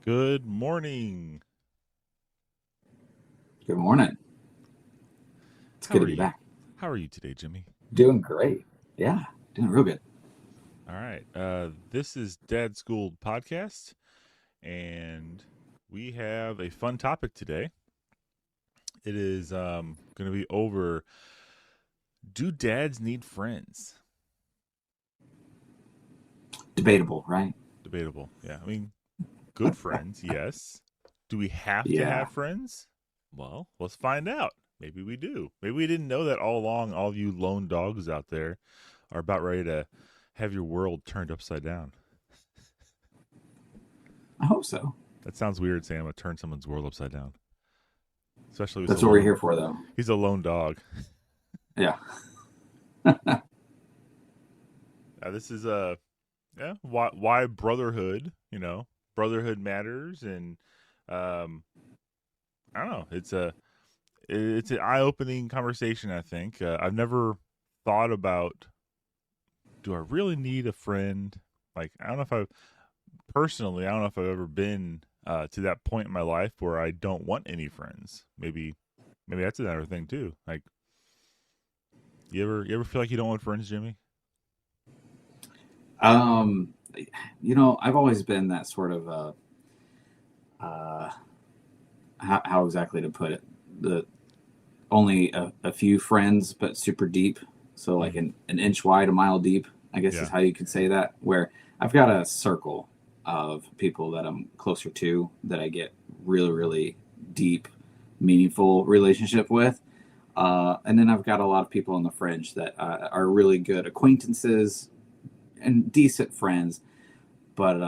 Good morning. Good morning. It's How good to are be you? back. How are you today, Jimmy? Doing great. Yeah, doing real good. All right. This is Dad Schooled Podcast, and we have a fun topic today. It is going to be over, do dads need friends? Debatable, right? Debatable. Yeah. I mean, good friends, yes. Do we have to Yeah. have friends? Well, let's find out. Maybe we do. Maybe we didn't know that all along. All you lone dogs out there are about ready to have your world turned upside down. I hope so. That sounds weird, saying I'm gonna turn someone's world upside down. Especially with a That's what we're lone. here for, though. He's a lone dog. Yeah. This is yeah. Why brotherhood? Brotherhood matters, and um, I don't know. It's an eye opening conversation. I think I've never thought about, do I really need a friend? Like, I don't know if I've personally, I don't know if I've ever been to that point in my life where I don't want any friends. Maybe that's another thing too. Like, you ever feel like you don't want friends, Jimmy? Um, I've always been that sort of uh, how exactly to put it? The only a few friends, but super deep. So like Mm, an inch wide, a mile deep. I guess is yeah, how you could say that. Where I've got a circle of people that I'm closer to that I get really, really deep, meaningful relationship with. And then I've got a lot of people on the fringe that are really good acquaintances and decent friends, but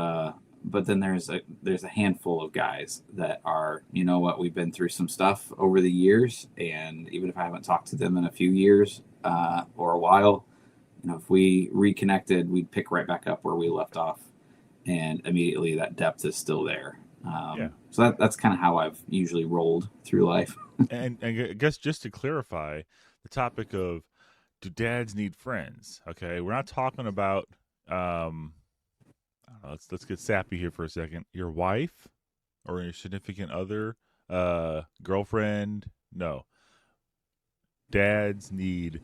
then there's a handful of guys that are, you know what, we've been through some stuff over the years, and even if I haven't talked to them in a few years or a while, if we reconnected, we'd pick right back up where we left off, and immediately that depth is still there. yeah. So that's kind of how I've usually rolled through life. And I guess just to clarify the topic of, do dads need friends? Okay, we're not talking about I don't know, let's get sappy here for a second. Your wife or your significant other, girlfriend? No, dads need.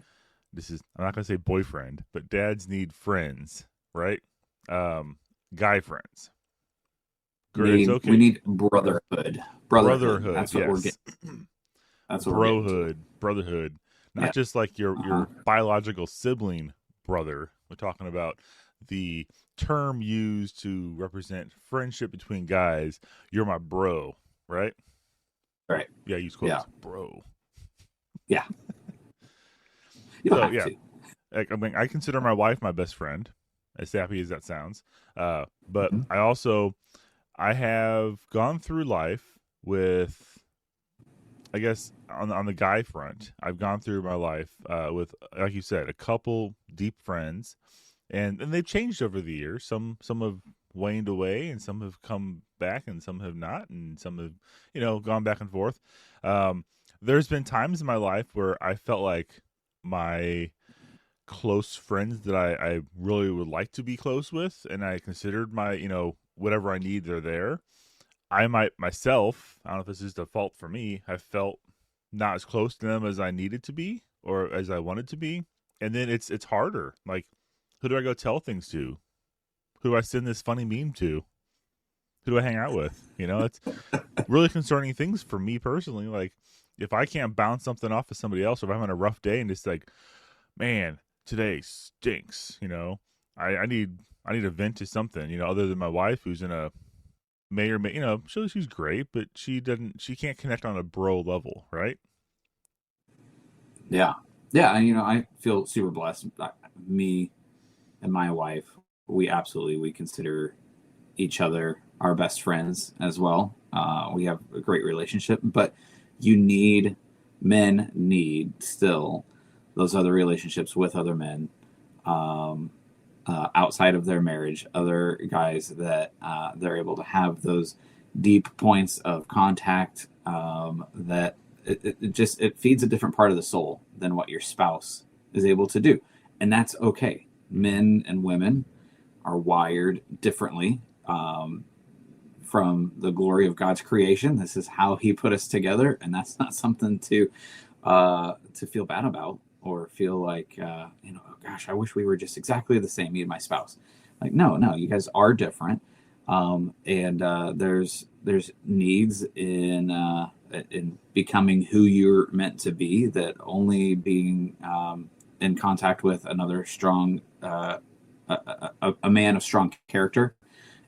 This is, I'm not gonna say boyfriend, but dads need friends, right? Um, Guy friends. It's We okay. need brotherhood. Brotherhood, That's what we're yes. getting. That's what we're getting to. Brohood, brotherhood, not Yeah. just like your Uh-huh. biological sibling brother. We're talking about the term used to represent friendship between guys. You're my bro, right? Right. Yeah, use Yeah. quotes, bro. Yeah. You don't So have yeah, to. like, I mean, I consider my wife my best friend, as sappy as that sounds. But Mhm. I have gone through life with, I guess, on the guy front, I've gone through my life with, like you said, a couple deep friends, and they've changed over the years. Some have waned away, and some have come back, and some have not, and some have, gone back and forth. Um, there's been times in my life where I felt like my close friends that I really would like to be close with, and I considered my, whatever I need, they're there. I might myself, I don't know if this is the fault for me, I felt not as close to them as I needed to be or as I wanted to be. And then it's harder. Like, who do I go tell things to? Who do I send this funny meme to? Who do I hang out with? It's really concerning things for me personally. Like, if I can't bounce something off of somebody else, or if I'm having a rough day and just like, man, today stinks, I need to vent to something, other than my wife, who's in a may or may, she's great, but she can't connect on a bro level, right? Yeah. Yeah. And, I feel super blessed. Me and my wife, we consider each other our best friends as well. We have a great relationship, but men need still those other relationships with other men, um, outside of their marriage, other guys that they're able to have those deep points of contact, that it feeds a different part of the soul than what your spouse is able to do, and that's okay. Men and women are wired differently. from the glory of God's creation. This is how He put us together, and that's not something to feel bad about or feel like oh gosh, I wish we were just exactly the same, me and my spouse. Like, no, you guys are different, and there's needs in becoming who you're meant to be, that only being in contact with another strong a man of strong character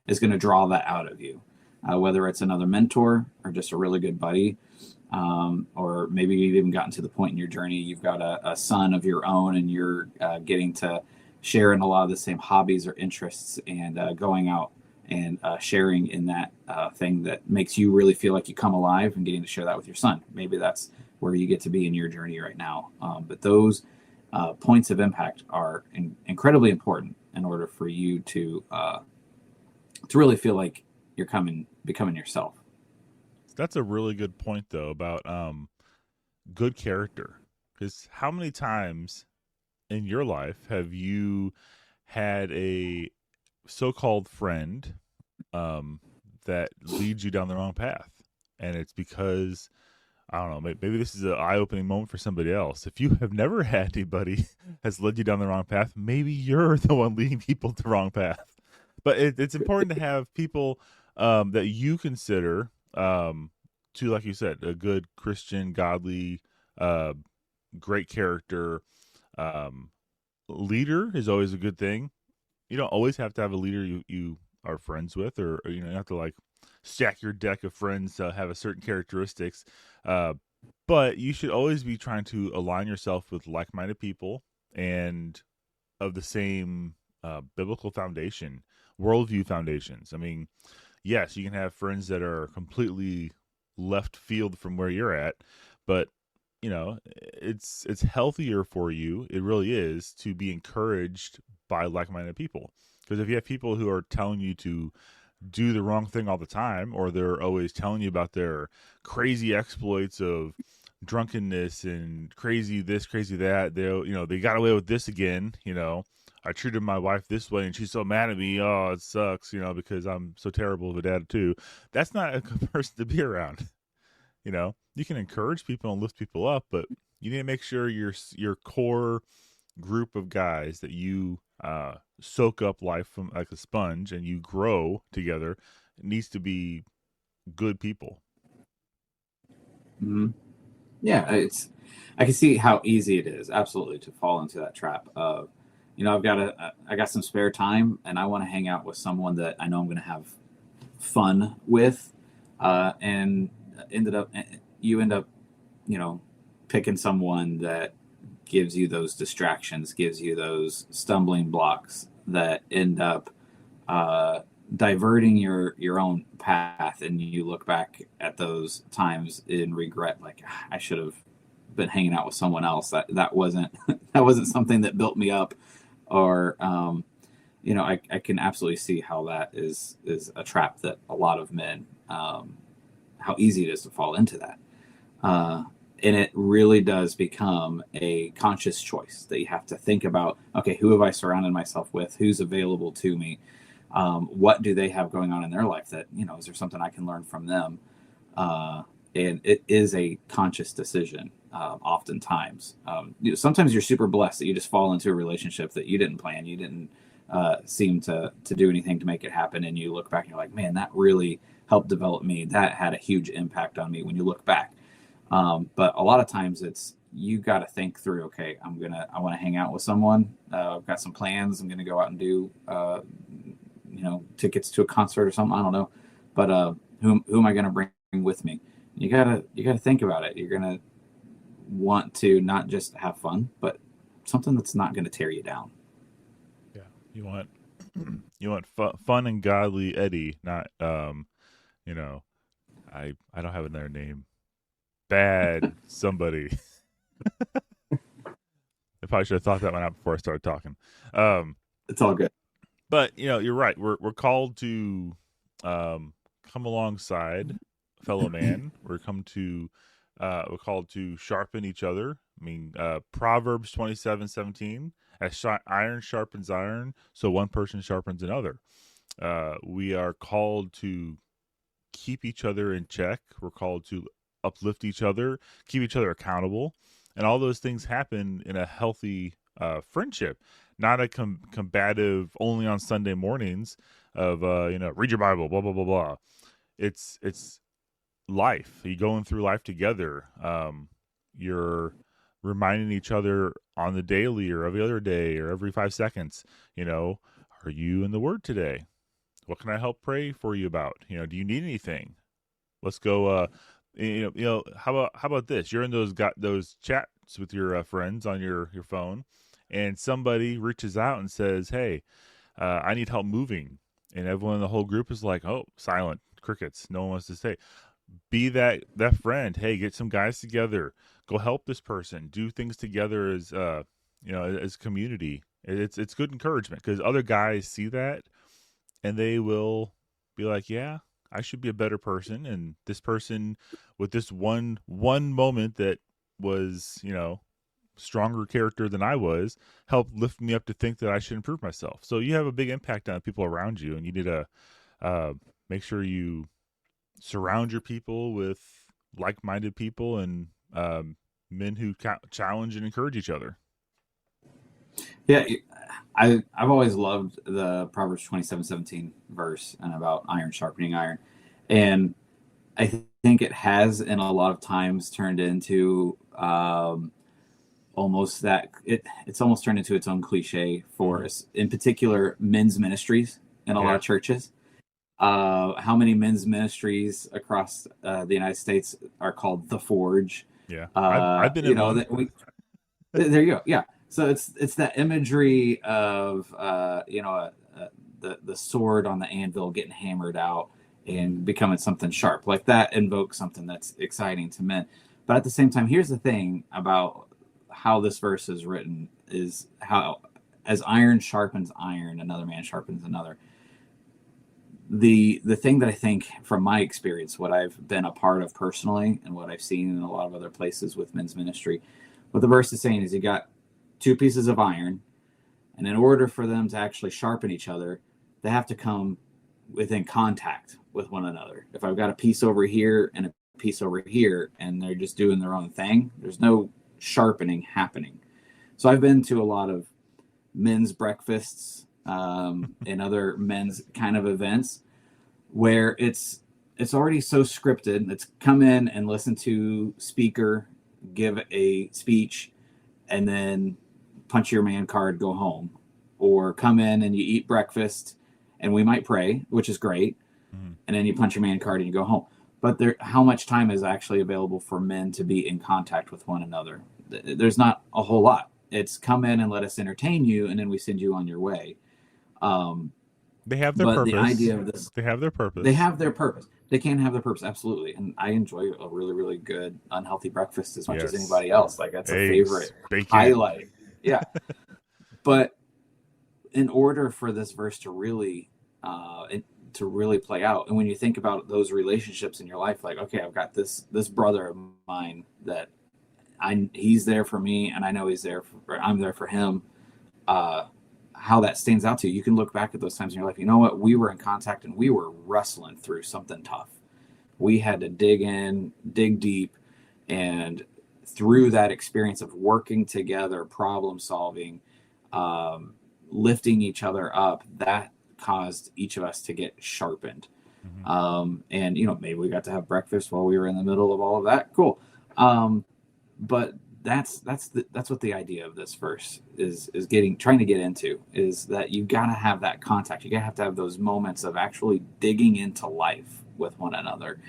is going to draw that out of you, whether it's another mentor or just a really good buddy, or maybe you've even gotten to the point in your journey you've got a son of your own, and you're getting to share in a lot of the same hobbies or interests, and going out and sharing in that thing that makes you really feel like you come alive, and getting to share that with your son. Maybe that's where you get to be in your journey right now. But those points of impact are incredibly important in order for you to really feel like you're becoming yourself. That's a really good point, though, about good character. Because how many times in your life have you had a so-called friend that leads you down the wrong path? And it's because, I don't know, maybe this is an eye-opening moment for somebody else. If you have never had anybody has led you down the wrong path, maybe you're the one leading people the wrong path. But it's important to have people that you consider to, like you said, a good Christian, godly, uh, great character. Um, Leader is always a good thing. You don't always have to have a leader you are friends with, or you have to like stack your deck of friends to have a certain characteristics. Uh, but you should always be trying to align yourself with like-minded people and of the same biblical foundation, worldview foundations. I mean, yes, you can have friends that are completely left field from where you're at, but it's healthier for you. It really is, to be encouraged by like-minded people. Because if you have people who are telling you to do the wrong thing all the time, or they're always telling you about their crazy exploits of drunkenness and crazy this, crazy that, they got away with this again. I treated my wife this way and she's so mad at me. Oh, it sucks, because I'm so terrible of a dad too. That's not a good person to be around. You can encourage people and lift people up, but you need to make sure your core group of guys that you soak up life from like a sponge and you grow together, it needs to be good people. Mm-hmm. Yeah, I can see how easy it is, absolutely, to fall into that trap of, I got some spare time and I want to hang out with someone that I know I'm going to have fun with, and you end up, picking someone that gives you those distractions, gives you those stumbling blocks that end up diverting your own path, and you look back at those times in regret, like, I should have been hanging out with someone else. That wasn't that wasn't something that built me up, or I can absolutely see how that is a trap that a lot of men, how easy it is to fall into that. And it really does become a conscious choice that you have to think about. Okay, who have I surrounded myself with? Who's available to me? What do they have going on in their life that, is there something I can learn from them? And it is a conscious decision, oftentimes. Sometimes you're super blessed that you just fall into a relationship that you didn't plan. You didn't seem to do anything to make it happen. And you look back and you're like, man, that really helped develop me. That had a huge impact on me when you look back. But a lot of times you got to think through, okay, I want to hang out with someone. I've got some plans. I'm going to go out and do, tickets to a concert or something. I don't know, but who am I going to bring with me? You gotta think about it. You're gonna want to not just have fun, but something that's not going to tear you down. Yeah, you want fun and godly Eddie, not I don't have another name. Bad somebody. I probably should have thought that one out before I started talking. It's all good. But you're right. We're called to come alongside fellow man. We're called to sharpen each other. I mean, Proverbs 27:17, as iron sharpens iron, so one person sharpens another. We are called to keep each other in check. We're called to uplift each other, keep each other accountable, and all those things happen in a healthy friendship, not a combative only on Sunday mornings of read your Bible, blah blah blah blah. It's life. You're going through life together. You're reminding each other on the daily or every other day or every 5 seconds. Are you in the Word today? What can I help pray for you about? Do you need anything? Let's go. How about this? You're in those chats with your friends on your phone, and somebody reaches out and says, "Hey, I need help moving," and everyone in the whole group is like, "Oh, silent, crickets. No one wants to say." Be that friend. Hey, get some guys together. Go help this person. Do things together as as community. It's good encouragement because other guys see that and they will be like, yeah, I should be a better person. And this person with this one moment that was stronger character than I was helped lift me up to think that I should improve myself. So you have a big impact on people around you, and you need to make sure you surround your people with like-minded people and men who challenge and encourage each other. Yeah, I've always loved the Proverbs 27:17 verse and about iron sharpening iron, and I think it has in a lot of times turned into almost that it's almost turned into its own cliche for us, in particular men's ministries in a lot of churches. How many men's ministries across the United States are called the Forge? Yeah, I've been in one. There you go. Yeah, so it's that imagery of the sword on the anvil getting hammered out and becoming something sharp like that invokes something that's exciting to men. But at the same time, here's the thing about how this verse is written is how as iron sharpens iron, another man sharpens another. The thing that I think from my experience, what I've been a part of personally and what I've seen in a lot of other places with men's ministry, what the verse is saying is you got two pieces of iron, and in order for them to actually sharpen each other, they have to come within contact with one another. If I've got a piece over here and a piece over here and they're just doing their own thing, there's no sharpening happening. So I've been to a lot of men's breakfasts and other men's kind of events where it's already so scripted. It's come in and listen to speaker give a speech and then punch your man card, go home, or come in and you eat breakfast and we might pray, which is great, and then you punch your man card and you go home. But how much time is actually available for men to be in contact with one another? There's not a whole lot. It's come in and let us entertain you, and then we send you on your way. They have their But purpose. the idea of this, they have their purpose. They have their purpose. They can have their purpose, absolutely. And I enjoy a really, really good unhealthy breakfast as much as anybody else. Like that's a favorite highlight. Yeah. But in order for this verse to really play out, and when you think about those relationships in your life, like, okay, I've got this brother of mine that he's there for me, and I know I'm there for him. How that stands out to you, you can look back at those times in your life. You know what? We were in contact and we were wrestling through something tough. We had to dig deep, and through that experience of working together, problem solving, lifting each other up, that caused each of us to get sharpened. And maybe we got to have breakfast while we were in the middle of all of that. Cool. But that's what the idea of this verse is trying to get into, is that you got to have that contact. You have to have those moments of actually digging into life with one another,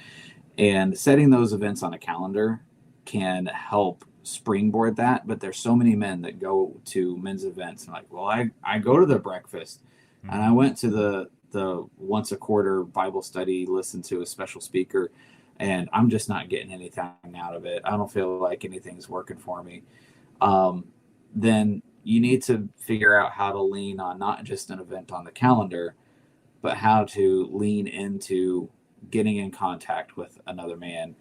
and setting those events on a calendar can help springboard that. But there's so many men that go to men's events and like, well, I go to the breakfast and I went to the once a quarter Bible study, listen to a special speaker, and I'm just not getting anything out of it. I don't feel like anything's working for me. Then you need to figure out how to lean on not just an event on the calendar, but how to lean into getting in contact with another man,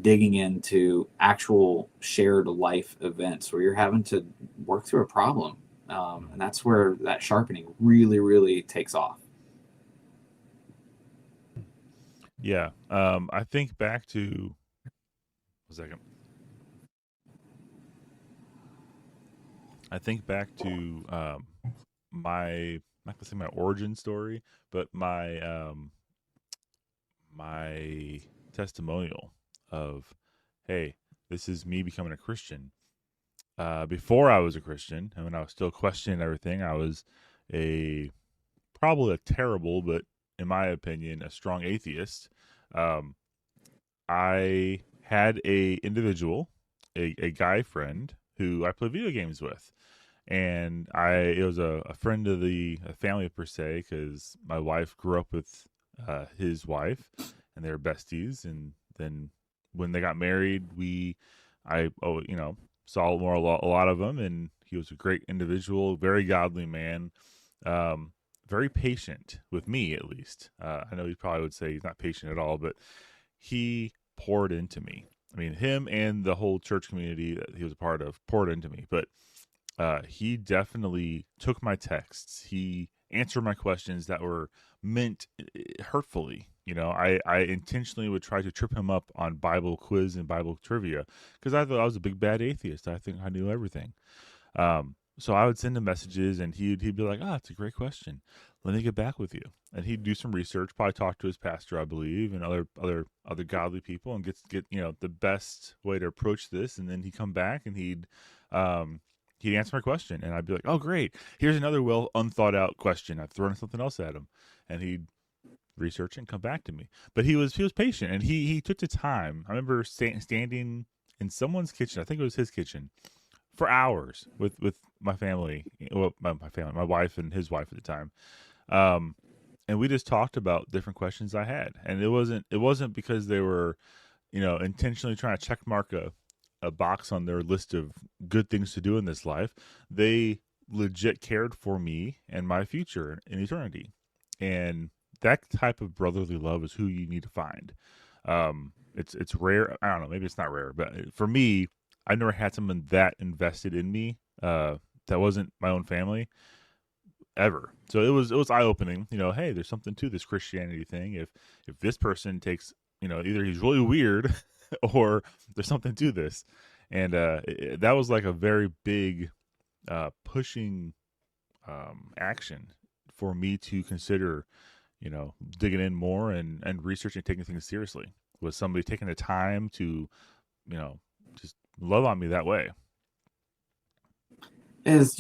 digging into actual shared life events where you're having to work through a problem. And that's where that sharpening really, really takes off. Yeah. I think back to a second. I think back to my not gonna say my origin story, but my testimonial of, hey, this is me becoming a Christian. Before I was a Christian, and when I was still questioning everything, I was a probably a terrible, but in my opinion, a strong atheist. Um, I had a individual, a guy friend who I play video games with, and it was a friend of the a family per se because my wife grew up with his wife, and they were besties. And then when they got married, saw a lot of them, and he was a great individual, very godly man, um, very patient with me at least. I know he probably would say he's not patient at all, but he poured into me. I mean, him and the whole church community that he was a part of poured into me, but he definitely took my texts. He answered my questions that were meant hurtfully. I intentionally would try to trip him up on Bible quiz and Bible trivia because I thought I was a big bad atheist. I think I knew everything. So I would send him messages, and he'd be like, "Ah, it's a great question. Let me get back with you." And he'd do some research, probably talk to his pastor, I believe, and other godly people, and get the best way to approach this. And then he'd come back, and he'd answer my question, and I'd be like, "Oh, great! Here's another well unthought out question. I've thrown something else at him," and he'd research and come back to me. But he was patient, and he took the time. I remember standing in someone's kitchen. I think it was his kitchen for hours with my family, well, my family, my wife and his wife at the time, um, and we just talked about different questions I had, and it wasn't because they were intentionally trying to check mark a box on their list of good things to do in this life. They legit cared for me and my future in eternity, and that type of brotherly love is who you need to find. It's rare. I don't know. Maybe it's not rare, but for me, I never had someone that invested in me. That wasn't my own family ever. So it was eye opening. Hey, there's something to this Christianity thing. If this person takes, either he's really weird, or there's something to this, and that was like a very big pushing action for me to consider, digging in more and researching, taking things seriously. Was somebody taking the time to, just love on me that way? It's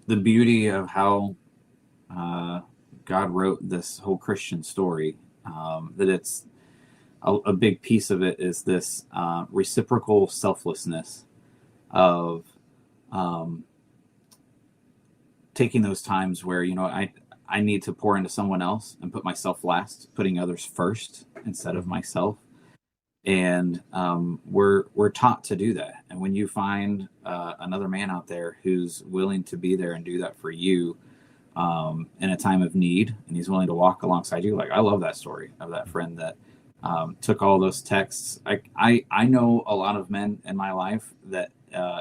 the beauty of how God wrote this whole Christian story. That it's a big piece of it is this reciprocal selflessness of um, taking those times where I need to pour into someone else and put myself last, putting others first instead of Mm-hmm. myself. And we're taught to do that. And when you find another man out there who's willing to be there and do that for you in a time of need, and he's willing to walk alongside you, like I love that story of that friend that took all those texts. I know a lot of men in my life that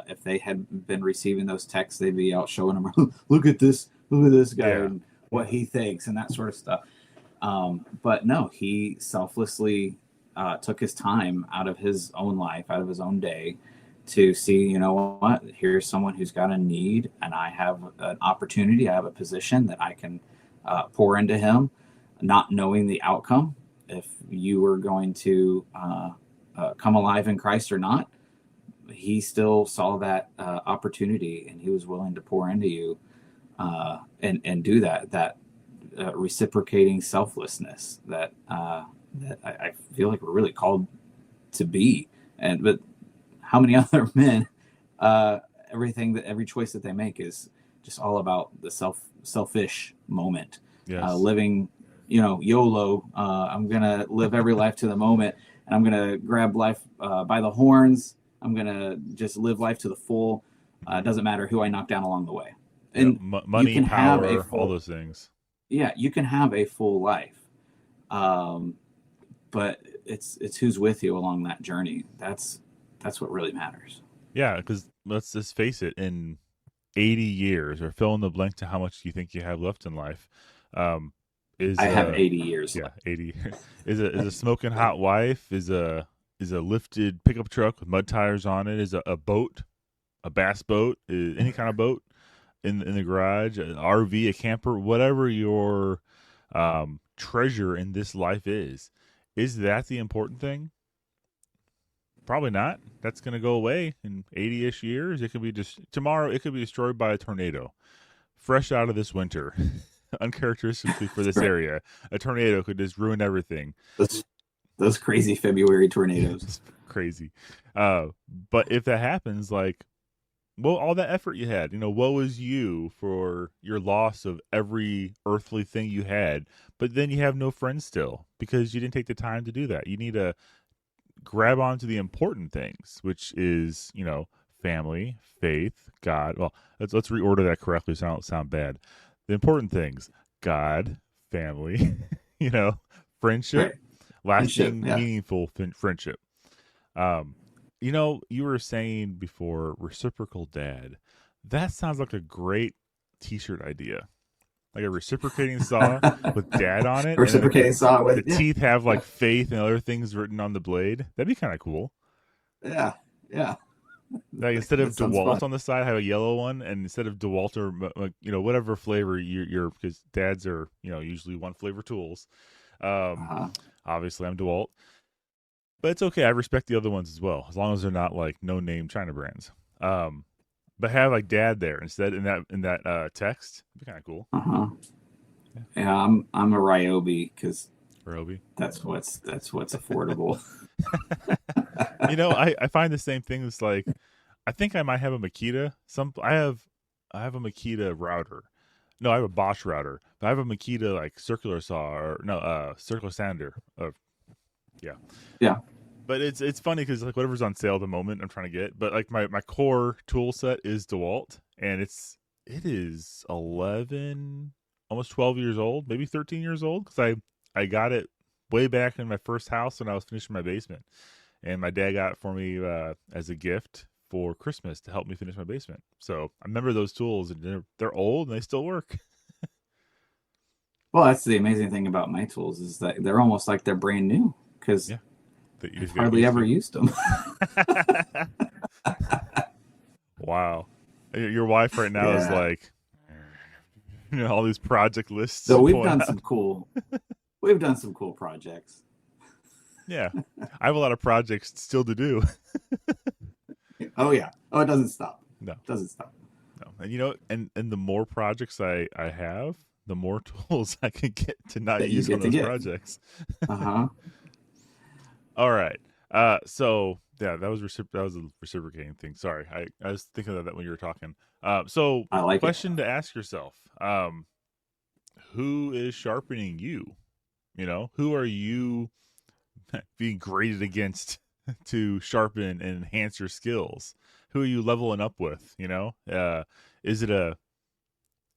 if they had been receiving those texts, they'd be out showing them, look at this guy Yeah. and what he thinks and that sort of stuff. But no, he selflessly took his time out of his own life, out of his own day, to see, what, here's someone who's got a need, and I have an opportunity, I have a position that I can pour into him, not knowing the outcome, if you were going to come alive in Christ or not. He still saw that opportunity, and he was willing to pour into you and do that reciprocating selflessness that I feel like we're really called to be. And but how many other men? Every choice that they make is just all about the selfish moment, Yes. living. YOLO. I'm gonna live every life to the moment, and I'm gonna grab life by the horns. I'm gonna just live life to the full. It doesn't matter who I knock down along the way. Yeah. And you Money, can have a power, all full, those things. yeah, you can have a full life, um, but it's who's with you along that journey. That's what really matters. Yeah, because let's just face it, in 80 years, or fill in the blank to how much you think you have left in life, um, Is I have 80 years yeah, left. 80. Is a smoking hot wife, is a lifted pickup truck with mud tires on it, is a boat, a bass boat, any kind of boat in the garage, an RV, a camper, whatever your treasure in this life is that the important thing? Probably not. That's going to go away in 80-ish years. It could be just tomorrow. It could be destroyed by a tornado, fresh out of this winter, uncharacteristically for this Right. area. A tornado could just ruin everything. Those, those crazy February Yeah, tornadoes. it's crazy. Uh, but if that happens, like, well, all that effort you had, woe is you for your loss of every earthly thing you had, but then you have no friends still because you didn't take the time to do that. You need to grab onto the important things, which is, family, faith, God. Well, let's reorder that correctly so I don't sound bad. The important things: God, family, friendship, Right. Friendship. lasting, Yeah. meaningful friendship. Um, you were saying before reciprocal dad. That sounds like a great T-shirt idea, like a reciprocating saw with dad on it, and then Reciprocating saw the with, yeah. teeth have Yeah. like faith and other things written on the blade. That'd be kind of cool. Yeah. Yeah. Like instead of That sounds fun. DeWalt on the side, have a yellow one, and instead of DeWalt or like, whatever flavor you're because dads are usually one flavor tools. Um, Uh-huh. Obviously I'm DeWalt, but it's okay. I respect the other ones as well, as long as they're not like no name China brands. Um, but have like dad there instead in that text. It'd be kind of cool. Uh-huh. Yeah, Yeah, I'm a Ryobi because Roby. that's what's affordable. I find the same thing. It's like I think I might have a Makita. I have a Makita router. No, I have a Bosch router. But I have a Makita like circular saw or no, circular sander. Yeah. Yeah. But it's funny because like whatever's on sale at the moment, I'm trying to get. But like my core tool set is DeWalt, and it is 11, almost 12 years old, maybe 13 years old, because I got it way back in my first house when I was finishing my basement, and my dad got it for me as a gift for Christmas to help me finish my basement. So I remember those tools, and they're old and they still work. Well, that's the amazing thing about my tools is that they're almost like they're brand new because Yeah, that you I've just got hardly used ever to. used them. Wow, your wife right now is Yeah. like, all these project lists So pulling out. we've done some cool projects. Yeah, I have a lot of projects still to do. Oh yeah. Oh, it doesn't stop. No, It doesn't stop. no, and and the more projects I have, the more tools I can get to not That you use on get to those get. projects. Uh-huh. All right. So yeah, that was a reciprocating thing. Sorry, I was thinking of that when you were talking. So I like it. question to ask yourself: who is sharpening you? Who are you being graded against to sharpen and enhance your skills? Who are you leveling up with? Is it a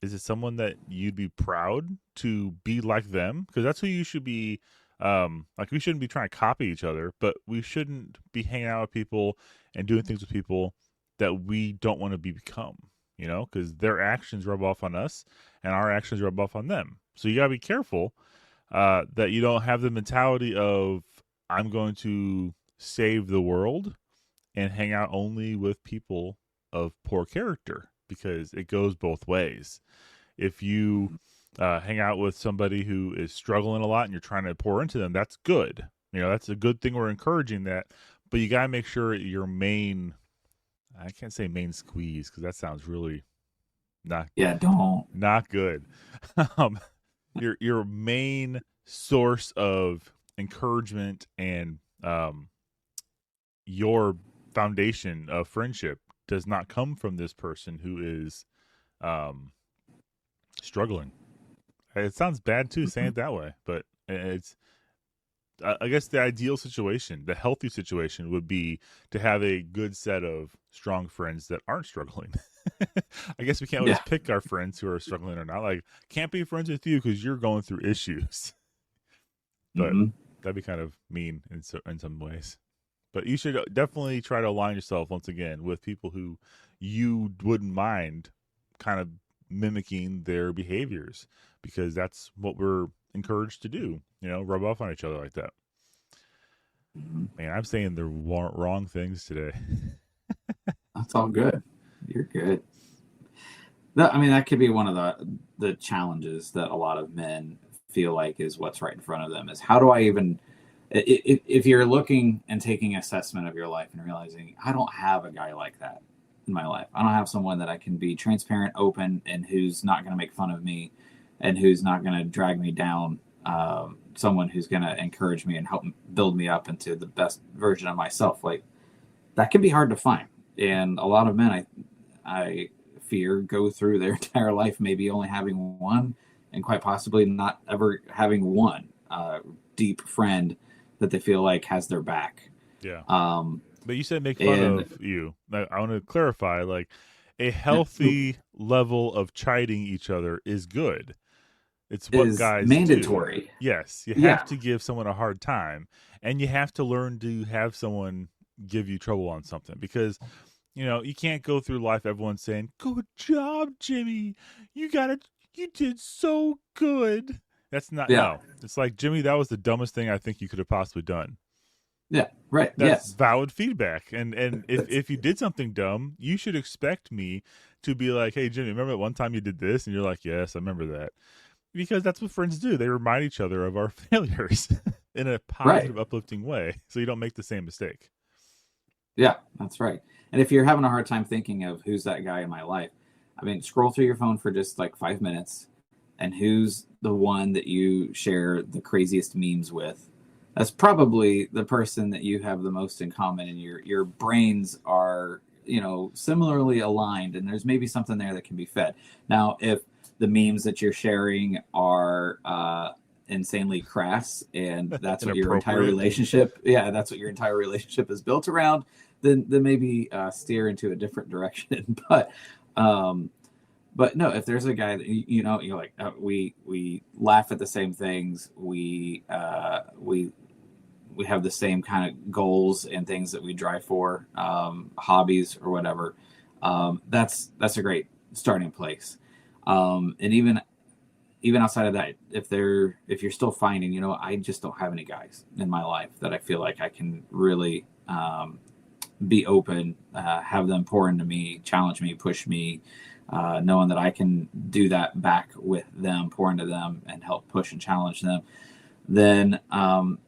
is it someone that you'd be proud to be like them? Because that's who you should be. Like we shouldn't be trying to copy each other, but we shouldn't be hanging out with people and doing things with people that we don't want to become. Because their actions rub off on us, and our actions rub off on them. So you gotta be careful that you don't have the mentality of I'm going to save the world and hang out only with people of poor character, because it goes both ways. If you hang out with somebody who is struggling a lot and you're trying to pour into them, that's good. That's a good thing. We're encouraging that, but you got to make sure your main, I can't say main squeeze because that sounds really not Yeah, don't. not good. um, your main source of encouragement and your foundation of friendship does not come from this person who is um, struggling. It sounds bad too saying it that way, but it's I guess the ideal situation, the healthy situation would be to have a good set of strong friends that aren't struggling. I guess we can't always Yeah. pick our friends who are struggling or not. Like, can't be friends with you because you're going through issues. But Hmm. that'd be kind of mean in some ways. But you should definitely try to align yourself once again with people who you wouldn't mind kind of mimicking their behaviors, because that's what we're encouraged to do. Rub off on each other like that. Mhm. Man, I'm saying the wrong things today. That's all good. You're good. I mean, that could be one of the challenges that a lot of men feel like is what's right in front of them is how do I even if you're looking and taking assessment of your life and realizing I don't have a guy like that in my life. I don't have someone that I can be transparent, open, and who's not going to make fun of me and who's not going to drag me down. Someone who's going to encourage me and help build me up into the best version of myself. Like that can be hard to find. And a lot of men, I fear, go through their entire life maybe only having one, and quite possibly not ever having one deep friend that they feel like has their back. Yeah. Um, But you said make fun and of you. Now, I want to clarify, like, a yeah, healthy level of chiding each other is good. It's what is guys do. mandatory. Yes, you Yeah, have to give someone a hard time, and you have to learn to have someone give you trouble on something, because you can't go through life everyone saying, "Good job, Jimmy. You did so good." That's not, yeah, no. It's like, Jimmy, that was the dumbest thing I think you could have possibly done. yeah. Right. That's Yes. valid feedback. And if That's, if you did something dumb, you should expect me to be like, "Hey, Jimmy, remember that one time you did this?" And you're like, "Yes, I remember that." Because that's what friends do. They remind each other of our failures in a right. positive, uplifting way, so you don't make the same mistake. Yeah, that's right. And if you're having a hard time thinking of who's that guy in my life, I mean, scroll through your phone for just like 5 minutes and who's the one that you share the craziest memes with. That's probably the person that you have the most in common, and your brains are similarly aligned, and there's maybe something there that can be fed. Now, if the memes that you're sharing are insanely crass, and that's what your entire Inappropriate. relationship, yeah, that's what your entire relationship is built around, then maybe steer into a different direction. Um, but no, if there's a guy that you're like, we laugh at the same things, we have the same kind of goals and things that we drive for, hobbies or whatever. That's a great starting place. And even outside of that, if you're still finding, I just don't have any guys in my life that I feel like I can really be open, have them pour into me, challenge me, push me, knowing that I can do that back with them, pour into them, and help push and challenge them. Then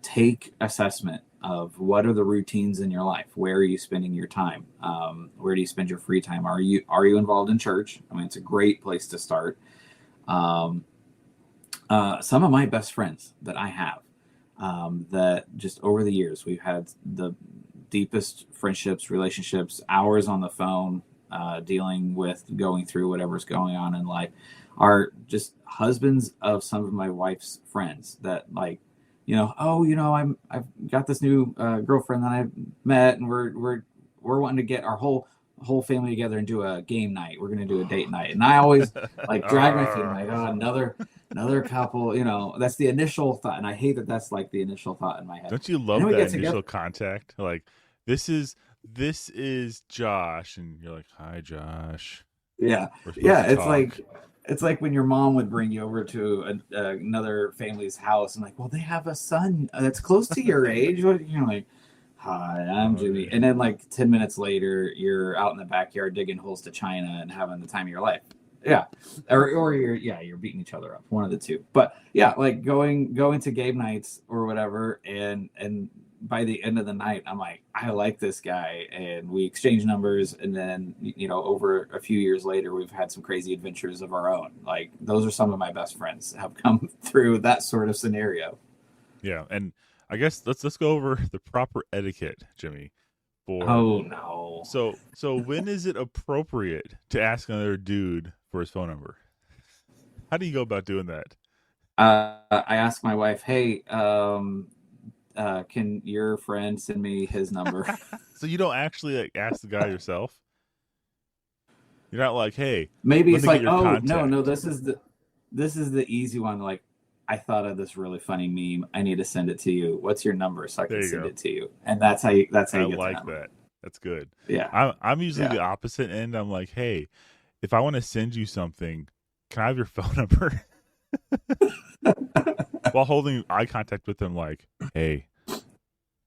take assessment of what are the routines in your life. Where are you spending your time? Where do you spend your free time? Are you involved in church? I mean, it's a great place to start. Um, some of my best friends that I have, that just over the years we've had the deepest friendships, relationships, hours on the phone, dealing with going through whatever's going on in life, are just husbands of some of my wife's friends that like, I've got this new girlfriend that I've met, and we're wanting to get our whole family together and do a game night. We're gonna do a date night, and I always like drag my feet. I'm like, oh, another couple. That's the initial thought, and I hate that that's like the initial thought in my head. Don't you And then love we that get together. initial contact? Like, this is Josh, and you're like, "Hi, Josh. Yeah, We're supposed yeah. to It's talk." like when your mom would bring you over to another family's house, and like, well, they have a son that's close to your age. You're like, hi, I'm Jimmy. Hi. And then like 10 minutes later, you're out in the backyard digging holes to China and having the time of your life. Yeah, or you're beating each other up. One of the two. But yeah, like going to game nights or whatever, and by the end of the night, I'm like, I like this guy, and we exchange numbers, and then over a few years later, we've had some crazy adventures of our own. Like those are some of my best friends have come through that sort of scenario. Yeah, and I guess let's go over the proper etiquette, Jimmy. For Oh no. so when is it appropriate to ask another dude for his phone number? How do you go about doing that? I asked my wife, hey, can your friend send me his number? So you don't actually like ask the guy yourself. You're not like, "Hey, Maybe let it's me get like, your oh no, contact." this is the easy one. Like, I thought of this really funny meme. I need to send it to you. What's your number so I There can you send go. it to you? And that's how I you get the like number. that. That's good. Yeah, I'm usually yeah, the opposite end. I'm like, "Hey, if I want to send you something, can I have your phone number? While holding eye contact with them, like, hey,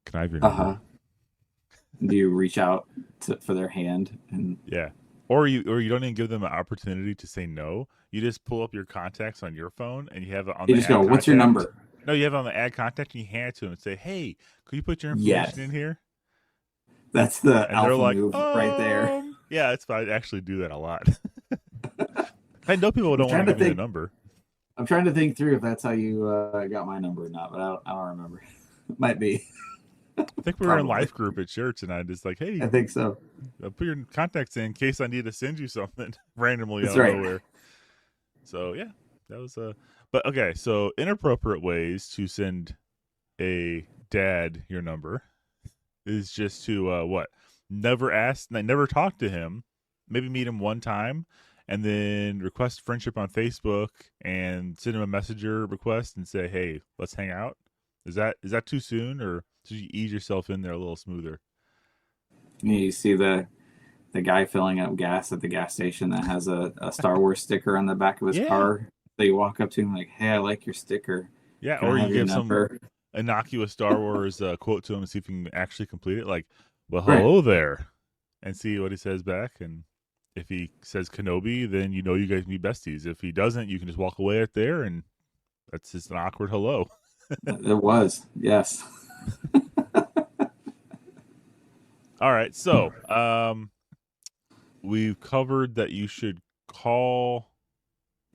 can I have your Uh number? huh. Do you reach out for their hand and Yeah. Or you don't even give them an opportunity to say no. You just pull up your contacts on your phone and you have it on you the just go, add "What's your contact. number?" No, you have it on the add contact and you hand it to them and say, hey, could you put your information Yes, in here? that's the And they're alpha like, move right there. yeah, it's fine. I actually do that a lot. I know people I'm don't want to trying to give me their think. number. I'm trying to think through if that's how you got my number or not, but I don't remember. It might be. I think we were in Probably. life group at church and I just like, hey, I think so. put your contacts in case I need to send you something randomly That's out of right. nowhere. So yeah, that was but okay, so inappropriate ways to send a dad your number is just to what? Never ask, never talk to him. Maybe meet him one time, and then request friendship on Facebook and send him a messenger request and say, "Hey, let's hang out." Is that too soon, or should you ease yourself in there a little smoother? You see the guy filling up gas at the gas station that has a Star Wars sticker on the back of his Yeah, car. So you walk up to him like, "Hey, I like your sticker. yeah. Can Or I you have your give some number?" innocuous Star Wars quote to him and see if you can actually complete it. Like, "Well, Right. hello there," and see what he says back. And if he says Kenobi, then you know you guys can be besties. If he doesn't, you can just walk away right there, and that's just an awkward hello. It was. Yes. All right, so we've covered that you should call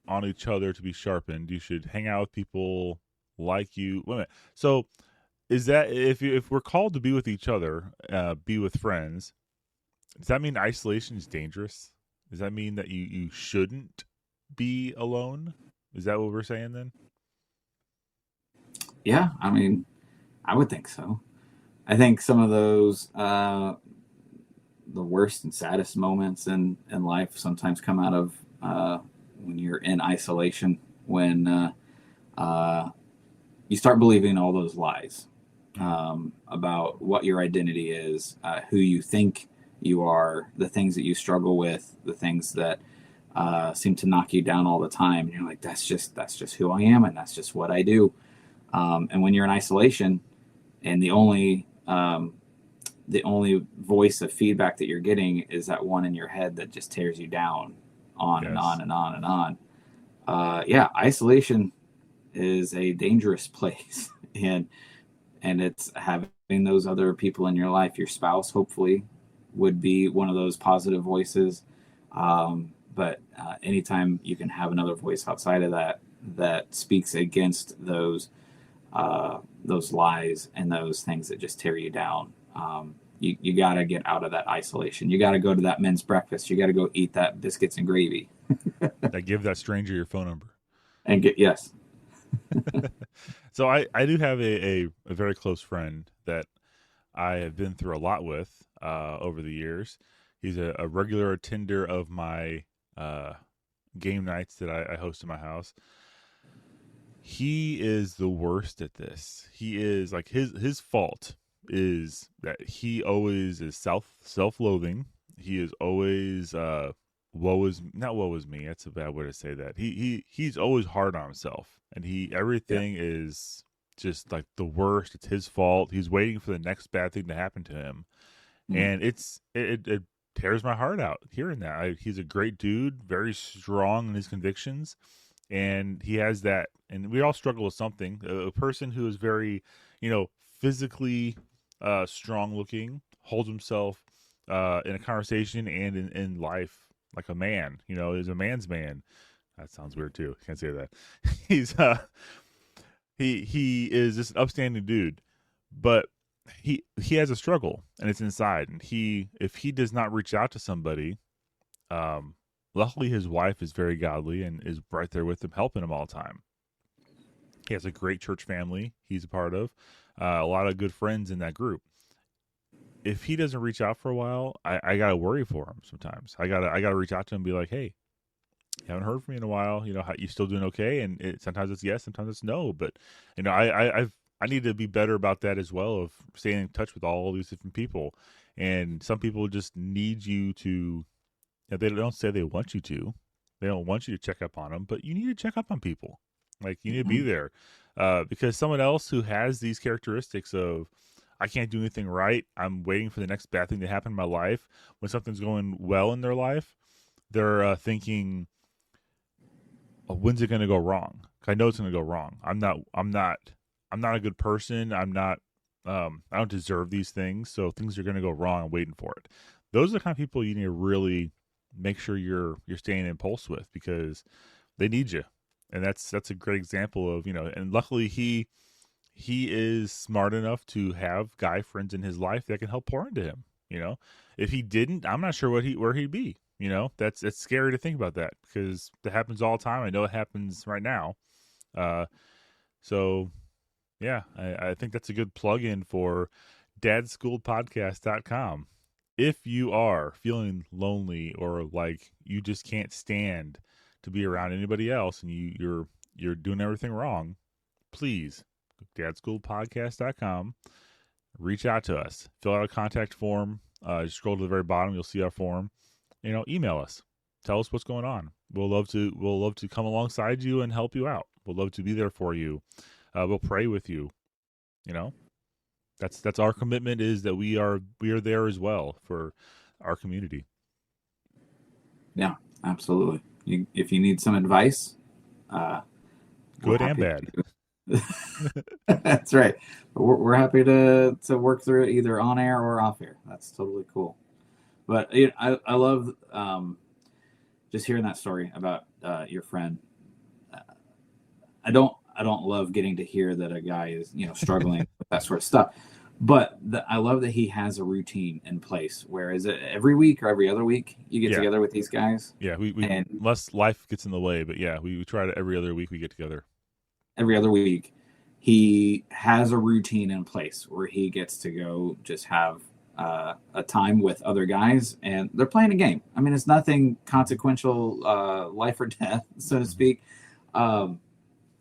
on each other to be sharpened. You should hang out with people like you. Wait a minute. So is that if we're called to be with each other, be with friends? Does that mean isolation is dangerous? Does that mean that you shouldn't be alone? Is that what we're saying then? Yeah. I mean, I would think so. I think some of those the worst and saddest moments in life sometimes come out of when you're in isolation, when uh, you start believing all those lies Mm, about what your identity is, who you think you are, the things that you struggle with, the things that seem to knock you down all the time. And you're like, that's just who I am, and that's just what I do. And when you're in isolation, and the only voice of feedback that you're getting is that one in your head that just tears you down on and yes. on and on and on. Yeah, isolation is a dangerous place, and it's having those other people in your life. Your spouse, hopefully, would be one of those positive voices. But anytime you can have another voice outside of that that speaks against those lies and those things that just tear you down. You got to get out of that isolation. You got to go to that men's breakfast. You got to go eat that biscuits and gravy That give that stranger your phone number. and get yes. So I do have a very close friend that I have been through a lot with over the years. He's a regular attender of my game nights that I host in my house. He is the worst at this. He is like his fault is that he always is self loathing. He is always woe is me. That's a bad way to say that. He's always hard on himself, and he Yeah. everything is just like the worst. It's his fault. He's waiting for the next bad thing to happen to him, Mm. and it tears my heart out hearing that. He's a great dude, very strong in his convictions, and he has that. And we all struggle with something. A person who is very, physically strong looking, holds himself in a conversation and in life like a man. Is a man's man. That sounds weird too. Can't say that. He's he is just an upstanding dude, but he has a struggle and it's inside. And if he does not reach out to somebody, luckily his wife is very godly and is right there with him, helping him all the time. He has a great church family he's a part of, a lot of good friends in that group. If he doesn't reach out for a while, I gotta worry for him. Sometimes I gotta reach out to him and be like, hey, haven't heard from you in a while. How you still doing okay? And sometimes it's yes, sometimes it's no. But I need to be better about that as well, of staying in touch with all these different people. And some people just need you to Yeah, they don't say they want you to. They don't want you to check up on them, but you need to check up on people. Like you need to be Mhm. there, because someone else who has these characteristics of, I can't do anything right. I'm waiting for the next bad thing to happen in my life. When something's going well in their life, they're thinking, oh, when's it going to go wrong? 'Cause I know it's going to go wrong. I'm not a good person. I'm not. I don't deserve these things. So things are going to go wrong. I'm waiting for it. Those are the kind of people you need to really make sure you're staying in pulse with, because they need you. And that's a great example of, and luckily he is smart enough to have guy friends in his life that can help pour into him. If he didn't, I'm not sure where he'd be. That's it's scary to think about that, because that happens all the time. I know it happens right now. Uh, so yeah, I think that's a good plug-in for dadschooledpodcast.com. If you are feeling lonely, or like you just can't stand to be around anybody else, and you're doing everything wrong, please, dadschooledpodcast.com, reach out to us. Fill out a contact form. Just scroll to the very bottom, you'll see our form. Email us. Tell us what's going on. We'll love to come alongside you and help you out. We'll love to be there for you. We'll pray with you. You know, that's our commitment, is that we are there as well for our community. Yeah, absolutely. If you need some advice, we're Good and happy bad. to. That's right. We're happy to work through it either on air or off air. That's totally cool. But I love just hearing that story about your friend. I don't love getting to hear that a guy is struggling with that sort of stuff. But I love that he has a routine in place. Where is it every week or every other week you get Yeah. together with these guys? Yeah, we And unless life gets in the way, but yeah, we try to every other week we get together. every other week, he has a routine in place where he gets to go just have a time with other guys, and they're playing a game. I mean, it's nothing consequential, life or death, so to Mm-hmm. speak. Um,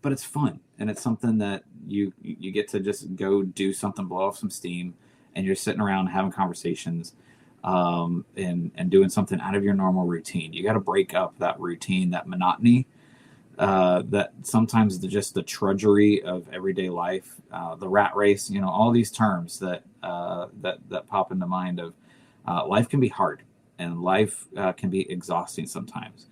but it's fun, and it's something that you get to just go do something, blow off some steam, and you're sitting around having conversations, and doing something out of your normal routine. You got to break up that routine, that monotony, that sometimes just the trudgery of everyday life, the rat race, all these terms that pop into mind of life can be hard, and life can be exhausting sometimes.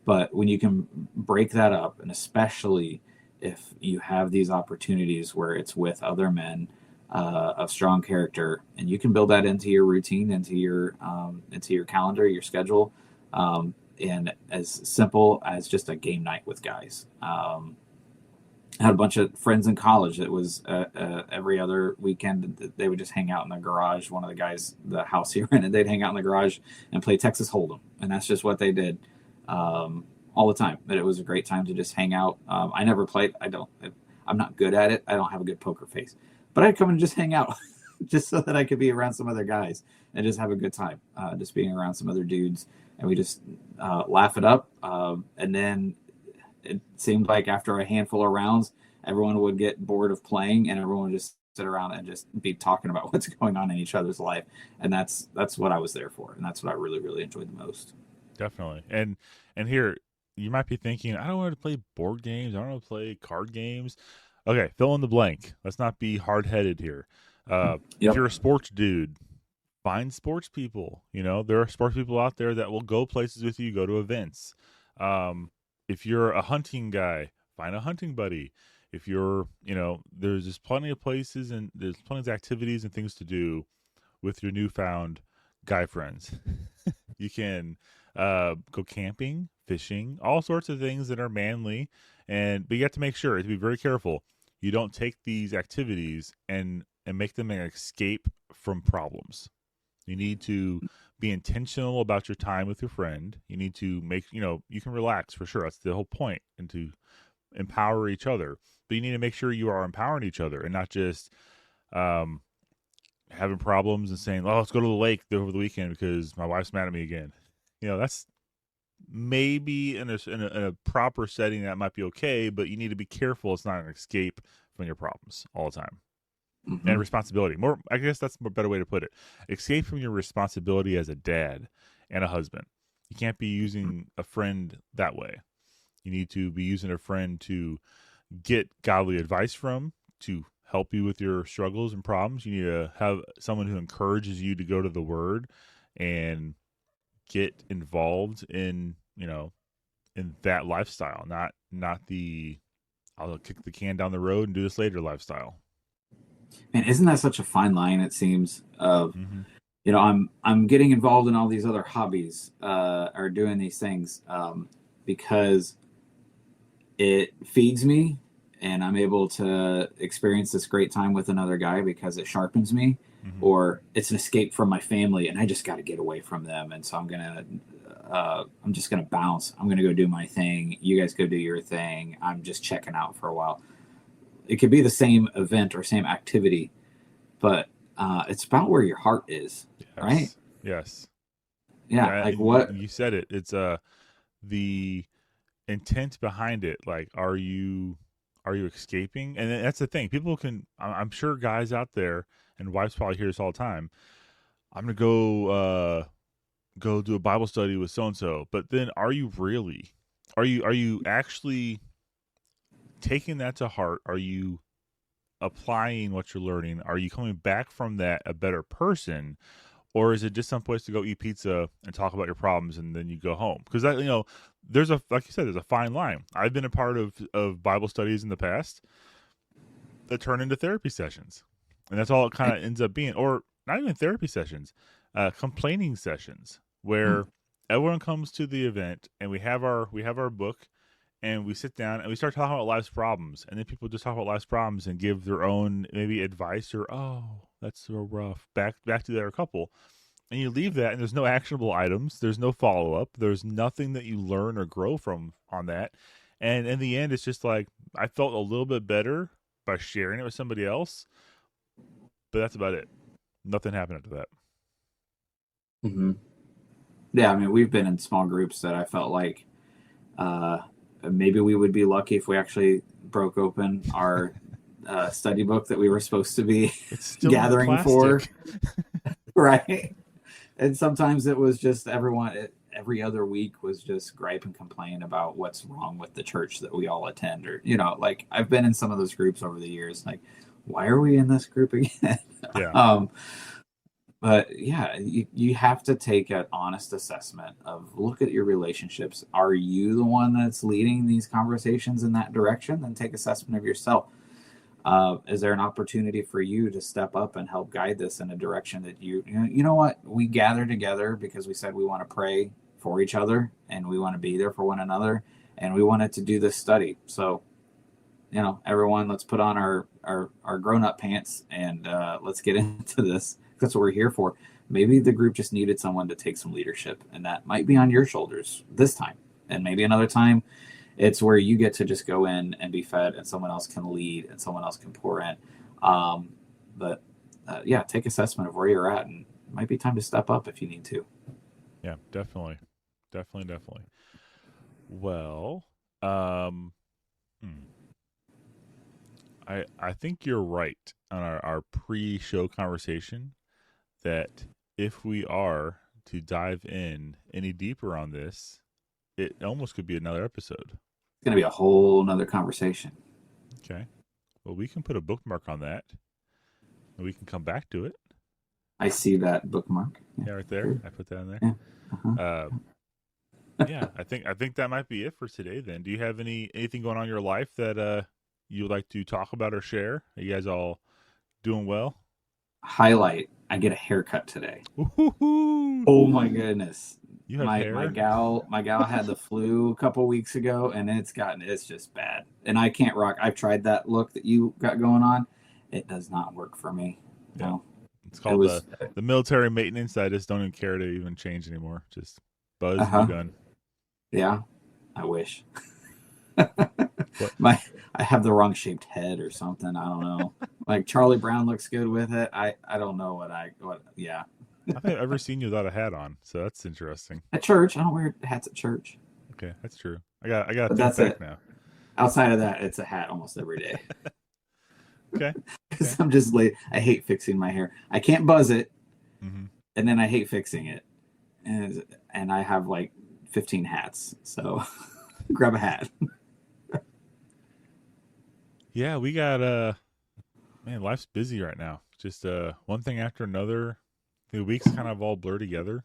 But when you can break that up, and especially if you have these opportunities where it's with other men of strong character, and you can build that into your routine, into your calendar, your schedule, and as simple as just a game night with guys. I had a bunch of friends in college that was every other weekend they would just hang out in the garage. One of the guys, the house he rented, they'd hang out in the garage and play Texas Hold'em, and that's just what they did all the time. But it was a great time to just hang out. I never played. I'm not good at it. I don't have a good poker face, but I'd come and just hang out, just so that I could be around some other guys and just have a good time, just being around some other dudes, and we just laugh it up. And then it seemed like after a handful of rounds, everyone would get bored of playing, and everyone would just sit around and just be talking about what's going on in each other's life. And that's what I was there for, and that's what I really really enjoyed the most. Definitely. And here you might be thinking, I don't want to play board games. I don't want to play card games. Okay, fill in the blank. Let's not be hard headed here. If Yep. you're a sports dude, find sports people. There are sports people out there that will go places with you, go to events. If you're a hunting guy, find a hunting buddy. If there's just plenty of places, and there's plenty of activities and things to do with your newfound guy friends. You can go camping, fishing, all sorts of things that are manly, but you have to make sure to be very careful. You don't take these activities and make them an escape from problems. You need to be intentional about your time with your friend. You need to you can relax for sure. That's the whole point, and to empower each other. But you need to make sure you are empowering each other, and not just um, having problems and saying, "Oh, let's go to the lake over the weekend because my wife's mad at me again." That's maybe in a proper setting that might be okay, but you need to be careful. It's not an escape from your problems all the time. And Mm-hmm. responsibility. More, I guess that's a better way to put it. Escape from your responsibility as a dad and a husband. You can't be using a friend that way. You need to be using a friend to get godly advice from, to help you with your struggles and problems. You need to have someone who encourages you to go to the Word and get involved in, in that lifestyle, not the I'll kick the can down the road and do this later lifestyle. And isn't that such a fine line? It seems of, Mm-hmm. I'm getting involved in all these other hobbies, or doing these things, because it feeds me, and I'm able to experience this great time with another guy because it sharpens me, Mm-hmm. or it's an escape from my family and I just got to get away from them. And so I'm just gonna bounce. I'm gonna go do my thing. You guys go do your thing. I'm just checking out for a while. It could be the same event or same activity, but it's about where your heart is, right? Yes. Yes. Yeah, Yeah, like and you, what? you said it. It's the intent behind it. Like, are you escaping? And that's the thing. People can. I'm sure guys out there and wives probably hear this all the time. I'm gonna go do a Bible study with so and so. But then, are you really? Are you actually taking that to heart? Are you applying what you're learning? Are you coming back from that a better person? Or is it just some place to go eat pizza and talk about your problems and then you go home? Because that, there's like you said, there's a fine line. I've been a part of Bible studies in the past that turn into therapy sessions, and that's all it kind of ends up being. Or not even therapy sessions, complaining sessions where everyone comes to the event and we have our book and we sit down and we start talking about life's problems, and then people just talk about life's problems and give their own maybe advice or, oh, that's so rough, back to their couple, and you leave that and there's no actionable items, there's no follow-up, there's nothing that you learn or grow from on that. And in the end, it's just like, I felt a little bit better by sharing it with somebody else, but that's about it. Nothing happened after that. Mm-hmm. Yeah, I mean, we've been in small groups that I felt like, uh, maybe we would be lucky if we actually broke open our study book that we were supposed to be It's still in the gathering for, plastic. right? And sometimes it was just every other week was just gripe and complain about what's wrong with the church that we all attend, or like I've been in some of those groups over the years, like, why are we in this group again? Yeah. um, but yeah, you have to take an honest assessment of, look at your relationships. Are you the one that's leading these conversations in that direction? Then take assessment of yourself. Is there an opportunity for you to step up and help guide this in a direction that you know what, we gather together because we said we want to pray for each other and we want to be there for one another and we wanted to do this study. So, everyone, let's put on our grown-up pants and let's get into this. That's what we're here for. Maybe the group just needed someone to take some leadership, and that might be on your shoulders this time. And maybe another time it's where you get to just go in and be fed, and someone else can lead, and someone else can pour in. But yeah, take assessment of where you're at, and it might be time to step up if you need to. Yeah, definitely. Definitely. Well, um, hmm. I think you're right on our pre-show conversation that if we are to dive in any deeper on this, it almost could be another episode. It's going to be a whole nother conversation. Okay. Well, we can put a bookmark on that and we can come back to it. I see that bookmark. Yeah, right there. I put that in there. Yeah. Uh-huh. Yeah, I think that might be it for today then. Do you have anything going on in your life that you would like to talk about or share? Are you guys all doing well? Highlight: I get a haircut today. Woo-hoo-hoo. Oh my goodness. You have My hair? gal had the flu a couple weeks ago, and it's just bad. And I can't rock. I've tried that look that you got going on. It does not work for me. Yeah. No. It's It called was the military maintenance. I just don't even care to even change anymore. Just buzz and be uh-huh. done. Yeah. I wish. What? I have the wrong shaped head or something. I don't know. Like Charlie Brown looks good with it. I don't know what yeah. I think I've ever seen you without a hat on, so that's interesting. At church, I don't wear hats at church. Okay, that's true. I got to But think that's back it. now. Outside of that, it's a hat almost every day. Okay. Because Okay. I'm just late. I hate fixing my hair. I can't buzz it, Mm-hmm. and then I hate fixing it. And I have like 15 hats. So grab a hat. Yeah, we got man, life's busy right now. Just one thing after another. The weeks kind of all blur together.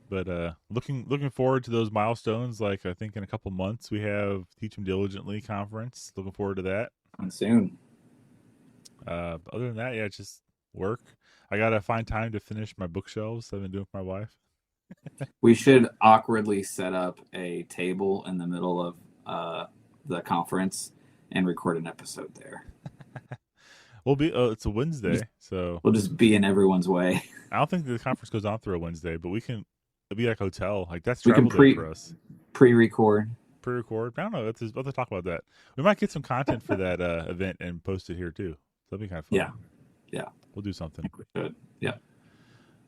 But looking forward to those milestones. Like I think in a couple months we have Teach 'em Diligently conference. Looking forward to that. And soon. Other than that, yeah, it's just work. I gotta find time to finish my bookshelves I've been doing with my wife. We should awkwardly set up a table in the middle of the conference and record an episode there. We'll be. It's a Wednesday, so We'll just be in everyone's way. I don't think the conference goes on through a Wednesday, but we can. It'll be like a hotel. Like that's We can travel day for us. pre-record. Pre-record. I don't know. Let's talk about that. We might get some content for that event and post it here too. So that'd be kind of fun. Yeah. We'll do something. We should. Yeah.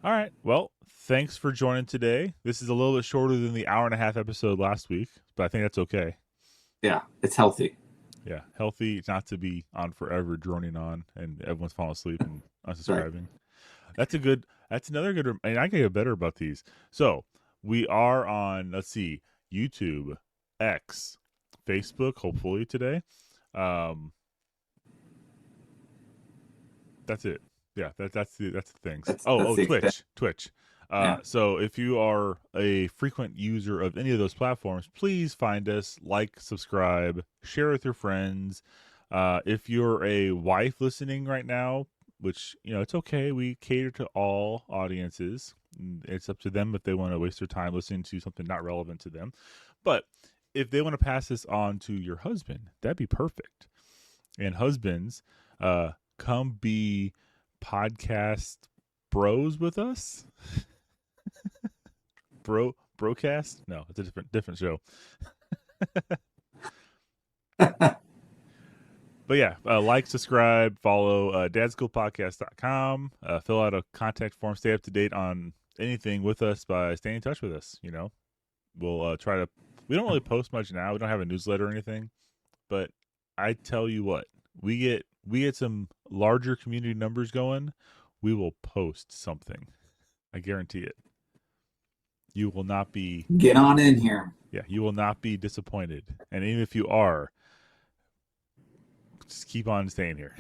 All right. Well, thanks for joining today. This is a little bit shorter than the hour and a half episode last week, but I think that's okay. Yeah, it's healthy. Yeah, healthy not to be on forever, droning on, and everyone's falling asleep and unsubscribing. Right. That's another good, and I can get better about these. So we are on, let's see, YouTube, X, Facebook, hopefully today. That's it. Yeah, that's the things. That's Twitch. Yeah. So if you are a frequent user of any of those platforms, please find us, like, subscribe, share with your friends. If you're a wife listening right now, which, it's okay. We cater to all audiences. It's up to them if they want to waste their time listening to something not relevant to them. But if they want to pass this on to your husband, that'd be perfect. And husbands, come be podcast bros with us. Brocast? No, it's a different show. But yeah, like, subscribe, follow dadschoolpodcast.com, fill out a contact form, stay up to date on anything with us by staying in touch with us. We'll try to, we don't really post much now. We don't have a newsletter or anything, but I tell you what, we get some larger community numbers going, we will post something. I guarantee it. You will not be... Get on in here. Yeah, you will not be disappointed. And even if you are, just keep on staying here.